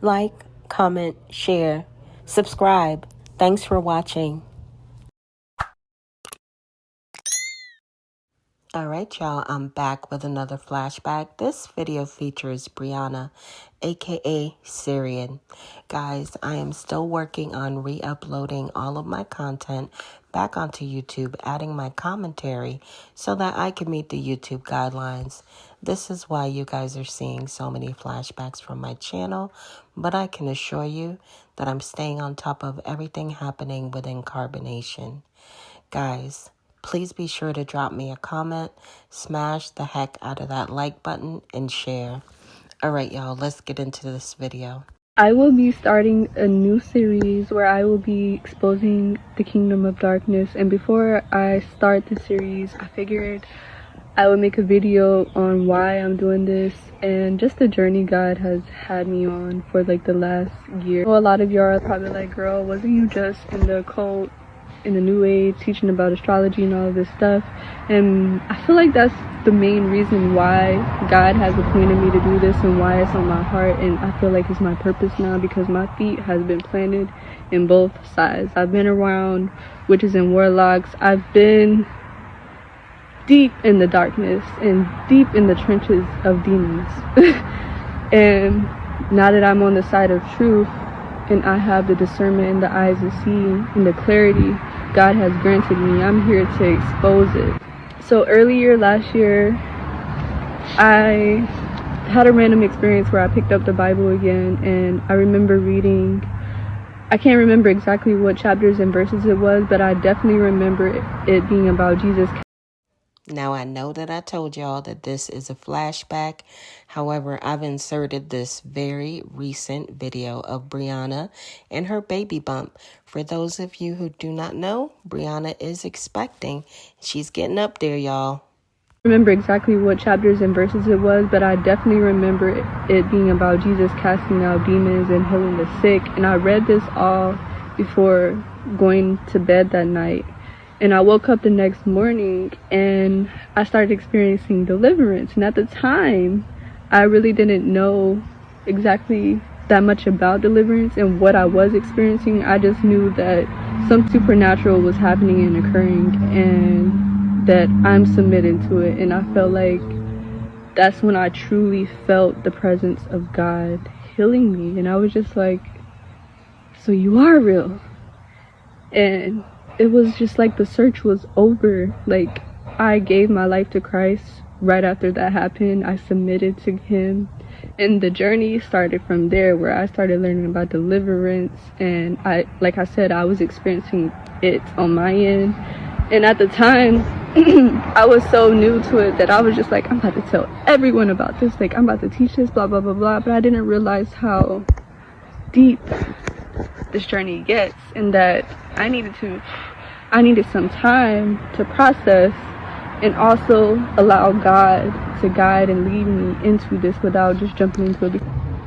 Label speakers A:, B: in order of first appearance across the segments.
A: like, comment, share, subscribe. Thanks for watching. Alright y'all, I'm back with another flashback. This video features Brianna, aka Syrian. Guys, I am still working on re-uploading all of my content back onto YouTube, adding my commentary so that I can meet the YouTube guidelines. This is why you guys are seeing so many flashbacks from my channel, but I can assure you that I'm staying on top of everything happening within Carbonation. Guys, please be sure to drop me a comment, smash the heck out of that like button, and share. Alright, y'all, let's get into this video.
B: I will be starting a new series where I will be exposing the Kingdom of Darkness. And before I start the series, I figured I would make a video on why I'm doing this and just the journey God has had me on for like the last year. So a lot of y'all are probably like, girl, wasn't you just in the occult, in the new age, teaching about astrology and all of this stuff? And I feel like that's the main reason why God has appointed me to do this and why it's on my heart, and I feel like it's my purpose now because my feet has been planted in both sides. I've been around witches and warlocks. I've been deep in the darkness and deep in the trenches of demons. And now that I'm on the side of truth and I have the discernment and the eyes to see and the clarity God has granted me, I'm here to expose it. So earlier last year, I had a random experience where I picked up the Bible again, and I remember reading, I can't remember exactly what chapters and verses it was, but I definitely remember it being about Jesus.
A: Now, I know that I told y'all that this is a flashback. However, I've inserted this very recent video of Brianna and her baby bump. For those of you who do not know, Brianna is expecting. She's getting up there, y'all.
B: I remember exactly what chapters and verses it was, but I definitely remember it being about Jesus casting out demons and healing the sick. And I read this all before going to bed that night. And I woke up the next morning and I started experiencing deliverance. And at the time, I really didn't know exactly that much about deliverance and what I was experiencing. I just knew that some supernatural was happening and occurring and that I'm submitted to it. And I felt like that's when I truly felt the presence of God healing me. And I was just like, so you are real. And it was just like the search was over. Like, I gave my life to Christ right after that happened. I submitted to him, and the journey started from there, where I started learning about deliverance. And like I said, I was experiencing it on my end. And at the time, I was so new to it that I was just like, I'm about to tell everyone about this. Like, I'm about to teach this, blah, blah, blah, blah. But I didn't realize how deep this journey gets, and that I needed some time to process and also allow God to guide and lead me into this without just jumping into it,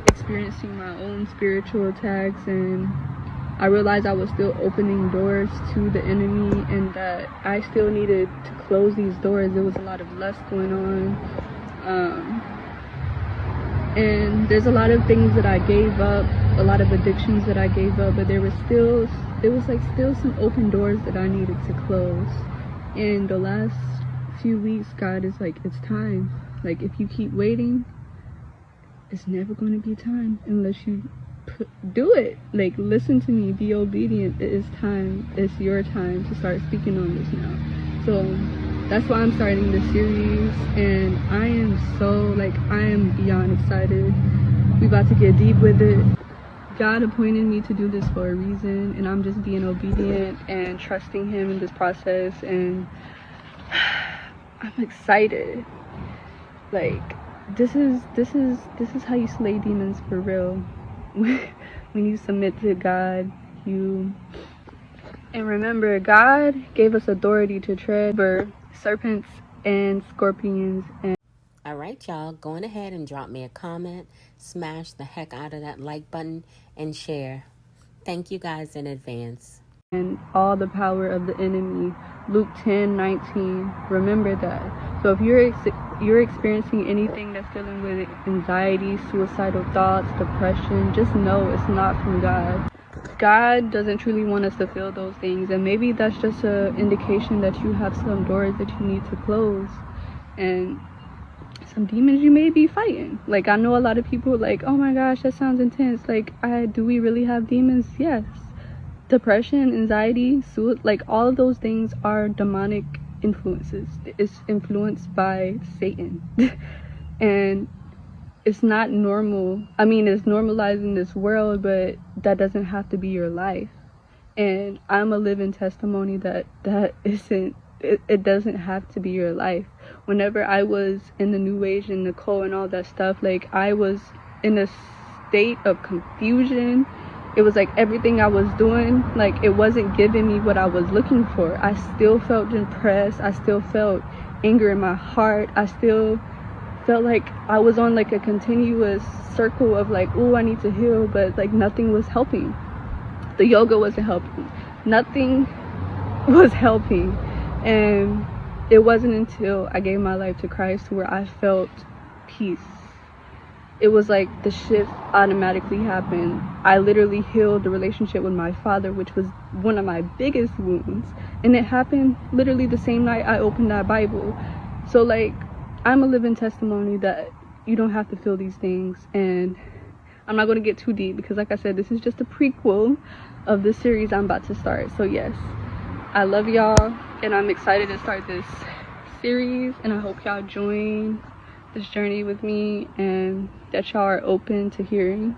B: experiencing my own spiritual attacks. And I realized I was still opening doors to the enemy and that I still needed to close these doors. There was a lot of lust going on, and there's a lot of things that I gave up, a lot of addictions that I gave up, but there was still some open doors that I needed to close. In the last few weeks, God is like, it's time. Like, if you keep waiting, it's never going to be time unless you do it. Like, listen to me, be obedient. It is time. It's your time to start speaking on this now. So that's why I'm starting this series, and I am beyond excited. We about to get deep with it. God appointed me to do this for a reason, and I'm just being obedient and trusting him in this process, and I'm excited. Like, this is how you slay demons for real. When you submit to God, and remember, God gave us authority to tread over serpents and scorpions. And
A: Alright, y'all, going ahead and drop me a comment, smash the heck out of that like button, and share. Thank you guys in advance.
B: And all the power of the enemy. Luke 10:19. Remember that. So if you're you're experiencing anything that's dealing with anxiety, suicidal thoughts, depression, just know it's not from God. God doesn't truly want us to feel those things, and maybe that's just an indication that you have some doors that you need to close and some demons you may be fighting. Like, I know a lot of people are like, oh my gosh, that sounds intense. Like, do we really have demons? Yes. Depression, anxiety, like all of those things are demonic influences. It's influenced by Satan. And it's not normal. I mean, it's normalized in this world, but that doesn't have to be your life. And I'm a living testimony that isn't, it doesn't have to be your life. Whenever I was in the New Age and Nicole and all that stuff, like, I was in a state of confusion. It was like everything I was doing, like, it wasn't giving me what I was looking for. I still felt depressed. I still felt anger in my heart. I still felt like I was on like a continuous circle of like, oh, I need to heal, but like nothing was helping. The yoga wasn't helping. Nothing was helping. And it wasn't until I gave my life to Christ where I felt peace. It was like the shift automatically happened. I literally healed the relationship with my father, which was one of my biggest wounds. And it happened literally the same night I opened that Bible. So like, I'm a living testimony that you don't have to feel these things. And I'm not going to get too deep because, like I said, this is just a prequel of the series I'm about to start. So yes, I love y'all, and I'm excited to start this series, and I hope y'all join this journey with me and that y'all are open to hearing.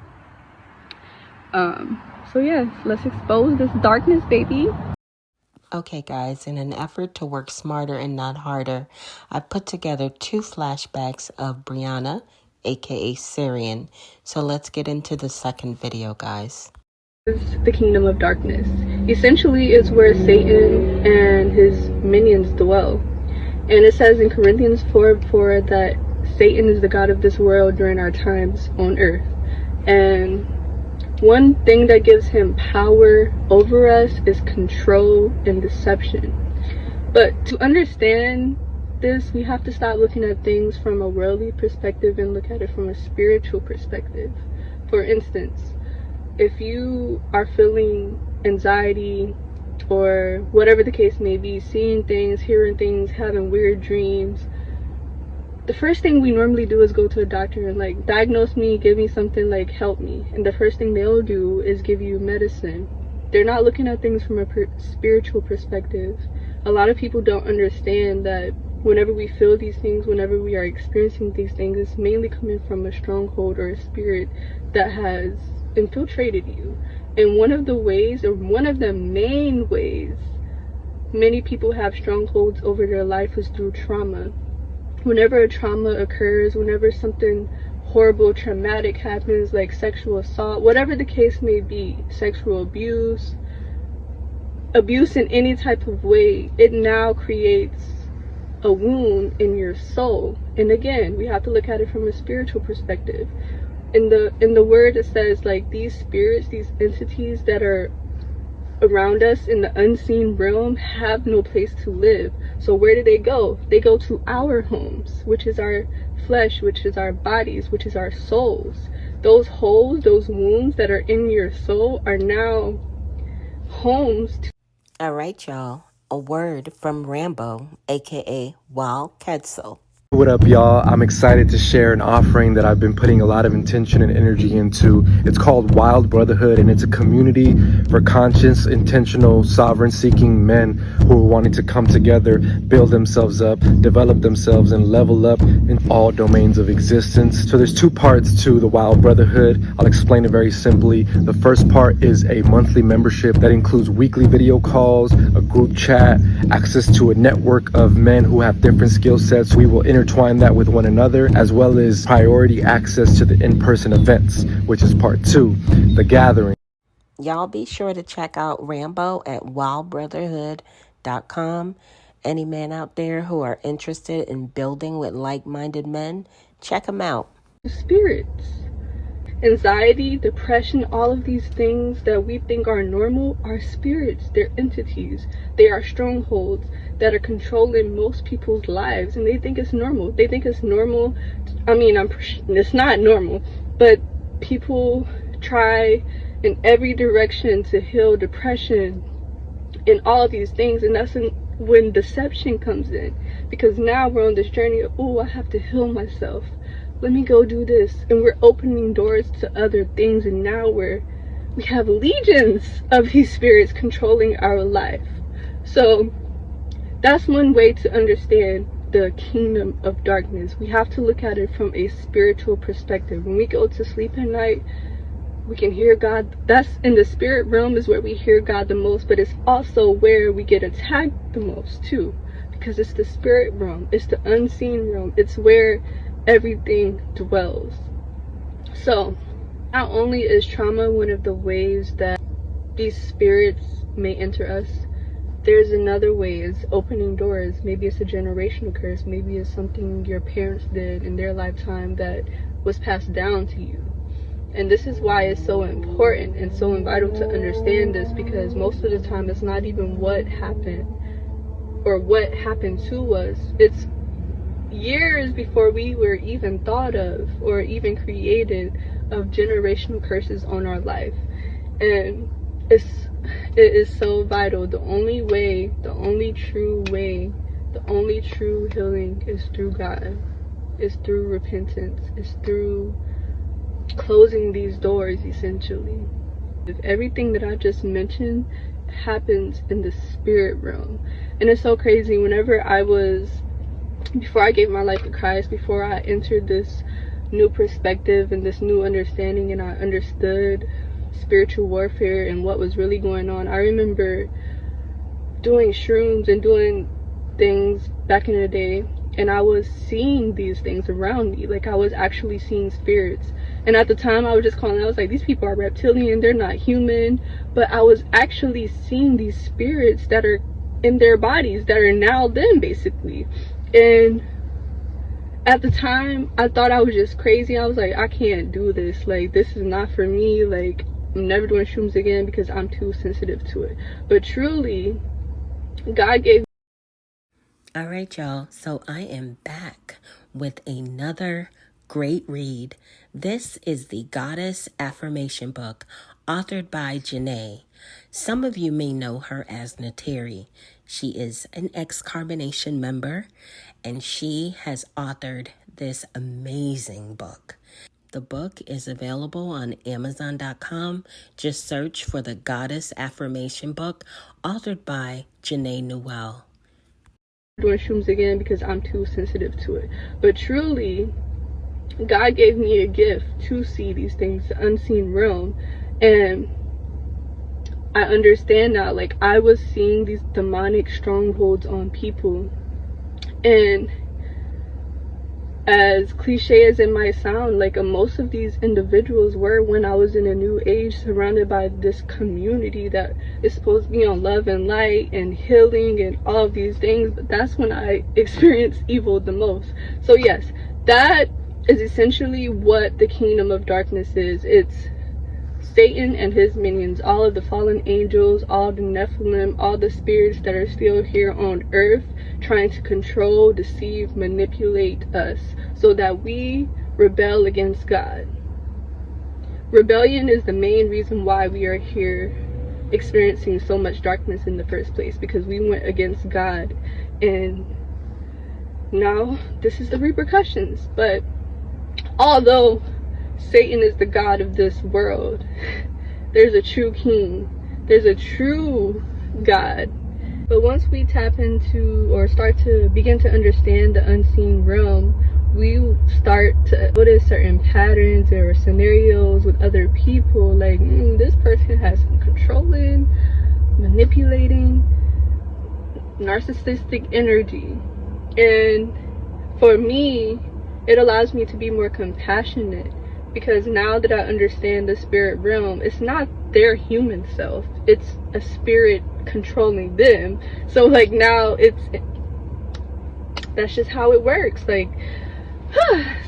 B: So yes, let's expose this darkness, baby.
A: Okay, guys, in an effort to work smarter and not harder, I put together 2 flashbacks of Brianna, aka Syrian. So let's get into the second video, guys.
B: The kingdom of darkness. Essentially, it's where Satan and his minions dwell. And it says in Corinthians 4:4 that Satan is the god of this world during our times on earth. And one thing that gives him power over us is control and deception. But to understand this, we have to stop looking at things from a worldly perspective and look at it from a spiritual perspective. For instance, if you are feeling anxiety or whatever the case may be, seeing things, hearing things, having weird dreams, the first thing we normally do is go to a doctor and like diagnose me, give me something, like help me. And the first thing they'll do is give you medicine. They're not looking at things from a spiritual perspective. A lot of people don't understand that whenever we feel these things, whenever we are experiencing these things, it's mainly coming from a stronghold or a spirit that has infiltrated you. And one of the ways, or one of the main ways many people have strongholds over their life is through trauma. Whenever a trauma occurs, whenever something horrible, traumatic happens, like sexual assault, whatever the case may be, sexual abuse in any type of way, it now creates a wound in your soul. And again, we have to look at it from a spiritual perspective. In the word, it says like these spirits, these entities that are around us in the unseen realm have no place to live. So where do they go? They go to our homes, which is our flesh, which is our bodies, which is our souls. Those holes, those wounds that are in your soul are now homes to...
A: All right, y'all. A word from Rambo, aka Wild Quetzal.
C: What up, y'all? I'm excited to share an offering that I've been putting a lot of intention and energy into. It's called Wild Brotherhood, and it's a community for conscious, intentional, sovereign-seeking men who are wanting to come together, build themselves up, develop themselves, and level up in all domains of existence. So there's 2 parts to the Wild Brotherhood. I'll explain it very simply. The first part is a monthly membership that includes weekly video calls, a group chat, access to a network of men who have different skill sets. We will intertwine that with one another, as well as priority access to the in-person events, which is part 2, the gathering.
A: Y'all be sure to check out Rambo at wildbrotherhood.com. Any men out there who are interested in building with like-minded men, check them out.
B: spirits. Anxiety, depression, all of these things that we think are normal are spirits. They're entities. They are strongholds that are controlling most people's lives, and they think it's normal. They think it's normal. I mean, it's not normal, but people try in every direction to heal depression and all of these things, and that's when deception comes in, because now we're on this journey of, oh, I have to heal myself, let me go do this, and we're opening doors to other things, and now we have legions of these spirits controlling our life. So that's one way to understand the kingdom of darkness. We have to look at it from a spiritual perspective. When we go to sleep at night, we can hear God. That's in the spirit realm is where we hear God the most, but it's also where we get attacked the most too, because it's the spirit realm, it's the unseen realm, it's where everything dwells. So not only is trauma one of the ways that these spirits may enter us, there's another way, is opening doors. Maybe it's a generational curse, maybe it's something your parents did in their lifetime that was passed down to you. And this is why it's so important and so vital to understand this, because most of the time it's not even what happened or what happened to us. It's years before we were even thought of or even created of generational curses on our life. And it is so vital. The only way, the only true way, the only true healing is through God. It's through repentance. It's through closing these doors, essentially. If everything that I just mentioned happens in the spirit realm. And it's so crazy. Before I gave my life to Christ, before I entered this new perspective and this new understanding, and I understood spiritual warfare and what was really going on, I remember doing shrooms and doing things back in the day, and I was seeing these things around me. Like, I was actually seeing spirits. And at the time, I was just calling, I was like, these people are reptilian, they're not human. But I was actually seeing these spirits that are in their bodies, that are now them, basically. And at the time, I thought I was just crazy. I was like, I can't do this. Like, this is not for me. Like, I'm never doing shrooms again because I'm too sensitive to it. But truly, God gave.
A: All right, y'all. So I am back with another great read. This is the Goddess Affirmation book, authored by Janae. Some of you may know her as Nateri. She is an ex-Carbonation member, and she has authored this amazing book. The book is available on Amazon.com. Just search for the Goddess Affirmation book, authored by Janae Newell.
B: Doing shrooms again because I'm too sensitive to it. But truly, God gave me a gift to see these things, the unseen realm. And I understand now, like, I was seeing these demonic strongholds on people. And as cliche as it might sound, like, most of these individuals were when I was in a new age, surrounded by this community that is supposed to be on love and light and healing and all of these things. But that's when I experienced evil the most. So yes, that is essentially what the kingdom of darkness is. It's Satan and his minions, all of the fallen angels, all the Nephilim, all the spirits that are still here on earth, trying to control, deceive, manipulate us so that we rebel against God. Rebellion is the main reason why we are here experiencing so much darkness in the first place, because we went against God, and now this is the repercussions. But although Satan is the god of this world, there's a true king, there's a true God. But once we tap into or start to begin to understand the unseen realm, we start to notice certain patterns or scenarios with other people, like, this person has some controlling, manipulating, narcissistic energy. And for me, it allows me to be more compassionate, because now that I understand the spirit realm, it's not their human self, it's a spirit controlling them. So like, now that's just how it works. Like,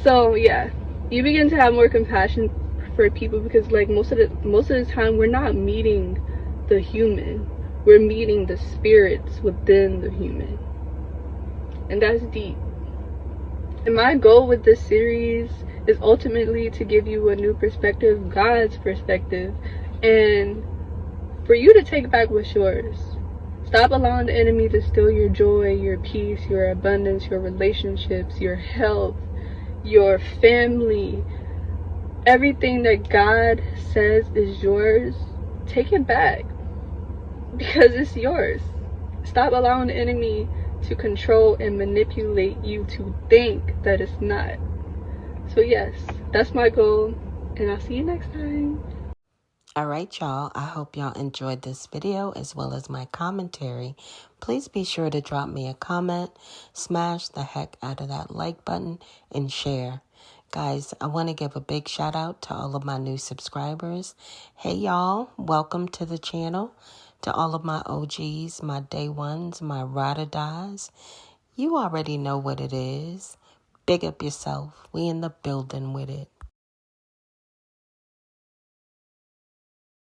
B: so yeah, you begin to have more compassion for people, because like most of the time we're not meeting the human, we're meeting the spirits within the human, and that's deep. And my goal with this series is ultimately to give you a new perspective, God's perspective, and for you to take back what's yours. Stop allowing the enemy to steal your joy, your peace, your abundance, your relationships, your health, your family. Everything that God says is yours, take it back, because it's yours. Stop allowing the enemy to control and manipulate you to think that it's not. So yes, that's my goal, and I'll see you next time.
A: All right, y'all. I hope y'all enjoyed this video as well as my commentary. Please be sure to drop me a comment, smash the heck out of that like button, and share. Guys, I want to give a big shout out to all of my new subscribers. Hey, y'all. Welcome to the channel. To all of my OGs, my day ones, my ride or dies. You already know what it is. Big up yourself. We in the building with it.